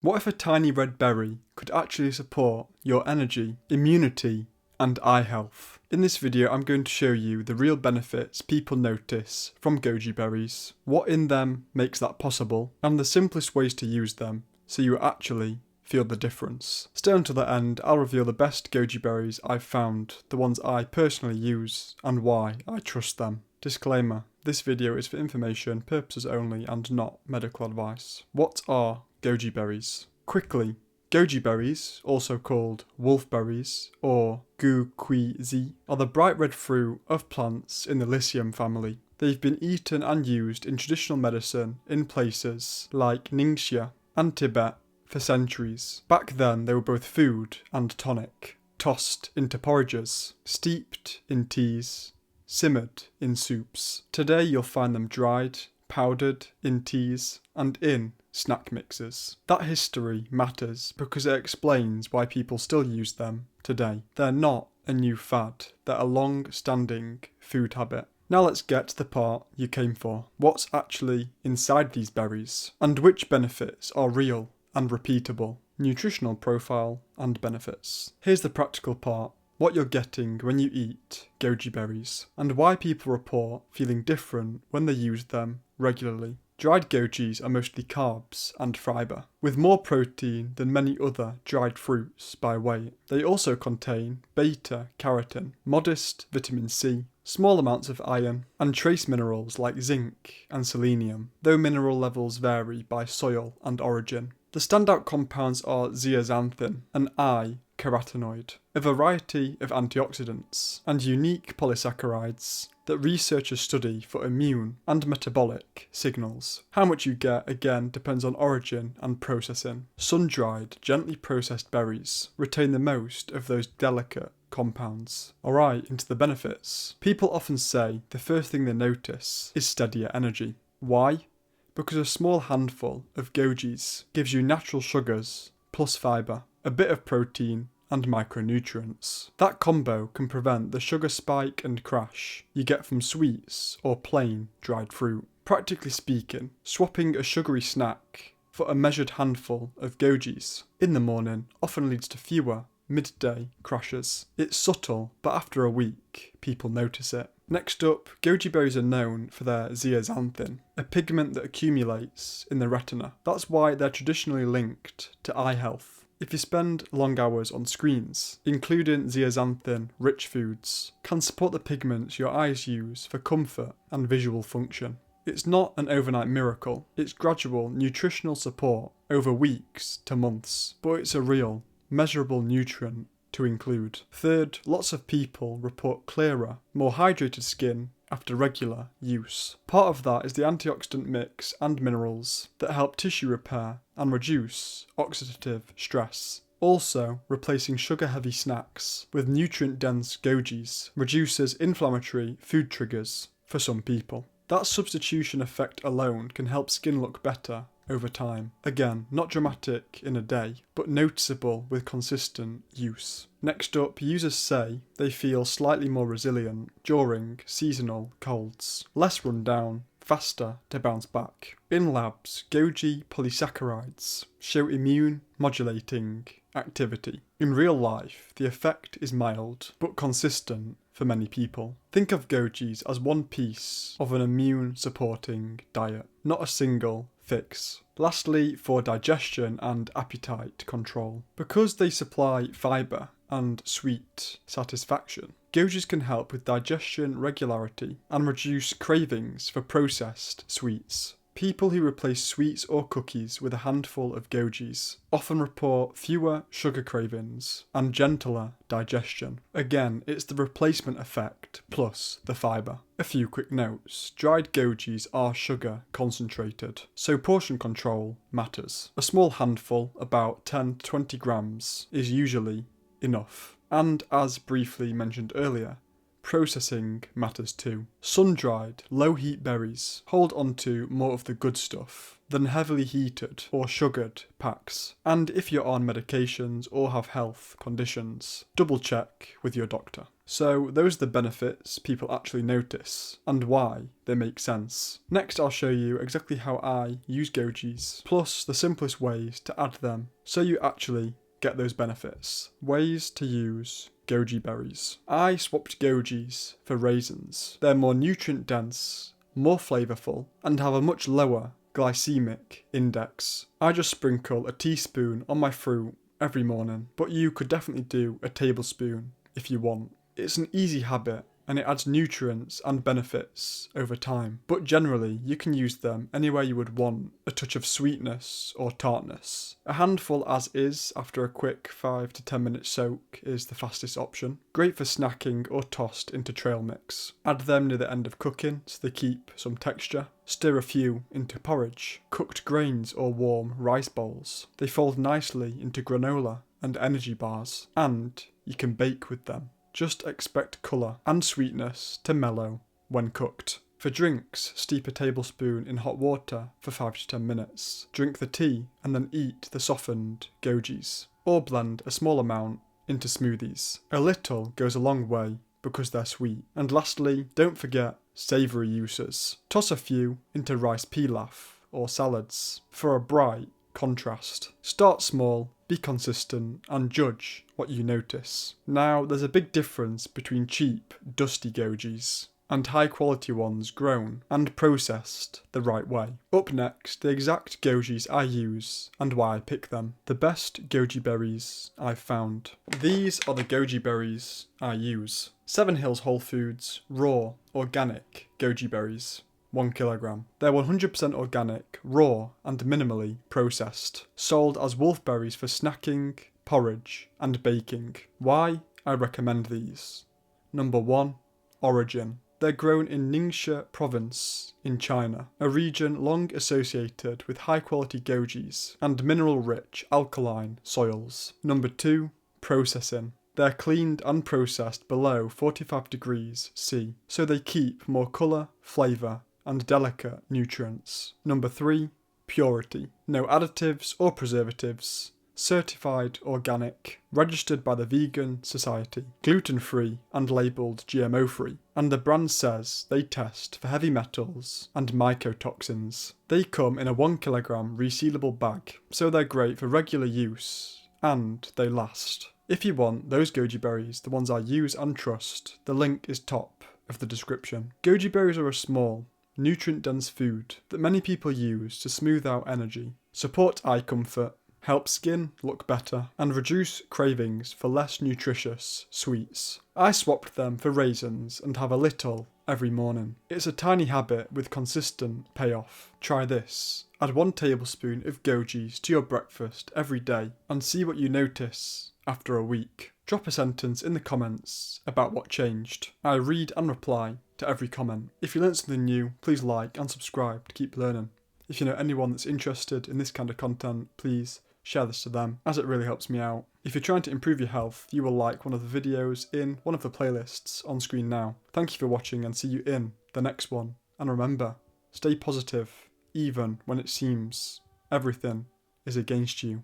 What if a tiny red berry could actually support your energy, immunity, and eye health? In this video, I'm going to show you the real benefits people notice from goji berries, what in them makes that possible, and the simplest ways to use them so you actually feel the difference. Stay until the end, I'll reveal the best goji berries I've found, the ones I personally use, and why I trust them. Disclaimer, this video is for information purposes only and not medical advice. What are goji berries? Quickly, goji berries, also called wolfberries or gojis, are the bright red fruit of plants in the Lycium family. They've been eaten and used in traditional medicine in places like Ningxia and Tibet for centuries. Back then they were both food and tonic, tossed into porridges, steeped in teas, simmered in soups. Today you'll find them dried, powdered in teas, and in snack mixes. That history matters because it explains why people still use them today. They're not a new fad, they're a long-standing food habit. Now let's get to the part you came for. What's actually inside these berries, and which benefits are real and repeatable? Nutritional profile and benefits. Here's the practical part. What you're getting when you eat goji berries, and why people report feeling different when they use them regularly. Dried gojis are mostly carbs and fibre, with more protein than many other dried fruits by weight. They also contain beta-carotene, modest vitamin C, small amounts of iron, and trace minerals like zinc and selenium, though mineral levels vary by soil and origin. The standout compounds are zeaxanthin, an I-carotenoid, a variety of antioxidants, and unique polysaccharides that researchers study for immune and metabolic signals. How much you get, again, depends on origin and processing. Sun-dried, gently processed berries retain the most of those delicate compounds. Alright, into the benefits. People often say the first thing they notice is steadier energy. Why? Because a small handful of gojis gives you natural sugars plus fibre, a bit of protein, and micronutrients. That combo can prevent the sugar spike and crash you get from sweets or plain dried fruit. Practically speaking, swapping a sugary snack for a measured handful of gojis in the morning often leads to fewer midday crashes. It's subtle, but after a week, people notice it. Next up, goji berries are known for their zeaxanthin, a pigment that accumulates in the retina. That's why they're traditionally linked to eye health. If you spend long hours on screens, including zeaxanthin-rich foods can support the pigments your eyes use for comfort and visual function. It's not an overnight miracle, it's gradual nutritional support over weeks to months, but it's a real, measurable nutrient to include. Third, lots of people report clearer, more hydrated skin after regular use. Part of that is the antioxidant mix and minerals that help tissue repair and reduce oxidative stress. Also, replacing sugar-heavy snacks with nutrient-dense gojis reduces inflammatory food triggers for some people. That substitution effect alone can help skin look better over time. Again, not dramatic in a day, but noticeable with consistent use. Next up, users say they feel slightly more resilient during seasonal colds, less run down, faster to bounce back. In labs, goji polysaccharides show immune modulating activity. In real life, the effect is mild, but consistent for many people. Think of gojis as one piece of an immune supporting diet, not a single fix. Lastly, for digestion and appetite control. Because they supply fibre and sweet satisfaction, gojis can help with digestion regularity and reduce cravings for processed sweets. People who replace sweets or cookies with a handful of gojis often report fewer sugar cravings and gentler digestion. Again, it's the replacement effect plus the fibre. A few quick notes. Dried gojis are sugar concentrated, so portion control matters. A small handful, about 10 to 20 grams, is usually enough. And as briefly mentioned earlier, processing matters too. Sun-dried, low-heat berries hold onto more of the good stuff than heavily heated or sugared packs. And if you're on medications or have health conditions, double check with your doctor. So those are the benefits people actually notice and why they make sense. Next I'll show you exactly how I use gojis, plus the simplest ways to add them so you actually get those benefits. Ways to use goji berries. I swapped gojis for raisins. They're more nutrient dense, more flavourful, and have a much lower glycemic index. I just sprinkle a teaspoon on my fruit every morning, but you could definitely do a tablespoon if you want. It's an easy habit and it adds nutrients and benefits over time, but generally you can use them anywhere you would want a touch of sweetness or tartness. A handful as is after a quick 5 to 10 minute soak is the fastest option. Great for snacking or tossed into trail mix. Add them near the end of cooking so they keep some texture. Stir a few into porridge, cooked grains or warm rice bowls. They fold nicely into granola and energy bars, and you can bake with them. Just expect colour and sweetness to mellow when cooked. For drinks, steep a tablespoon in hot water for 5 to 10 minutes. Drink the tea and then eat the softened gojis. Or blend a small amount into smoothies. A little goes a long way because they're sweet. And lastly, don't forget savoury uses. Toss a few into rice pilaf or salads for a bright contrast. Start small, be consistent, and judge what you notice. Now, there's a big difference between cheap, dusty gojis and high quality ones grown and processed the right way. Up next, the exact gojis I use and why I pick them. The best goji berries I've found. These are the goji berries I use. 7 Hills Whole Foods raw organic goji berries. 1 kilogram. They're 100% organic, raw and minimally processed. Sold as wolfberries for snacking, porridge and baking. Why I recommend these. Number 1. Origin. They're grown in Ningxia province in China, a region long associated with high quality gojis and mineral rich alkaline soils. Number 2. Processing. They're cleaned and processed below 45 degrees C, so they keep more colour, flavour and delicate nutrients. Number 3. Purity. No additives or preservatives. Certified organic. Registered by the Vegan Society. Gluten-free and labelled GMO-free. And the brand says they test for heavy metals and mycotoxins. They come in a 1 kilogram resealable bag, so they're great for regular use and they last. If you want those goji berries, the ones I use and trust, the link is top of the description. Goji berries are a small, nutrient-dense food that many people use to smooth out energy, support eye comfort, help skin look better, and reduce cravings for less nutritious sweets. I swapped them for raisins and have a little every morning. It's a tiny habit with consistent payoff. Try this. Add 1 tablespoon of gojis to your breakfast every day and see what you notice after a week. Drop a sentence in the comments about what changed. I read and reply to every comment. If you learned something new, please like and subscribe to keep learning. If you know anyone that's interested in this kind of content, please share this to them, as it really helps me out. If you're trying to improve your health, you will like one of the videos in one of the playlists on screen now. Thank you for watching and see you in the next one. And remember, stay positive, even when it seems everything is against you.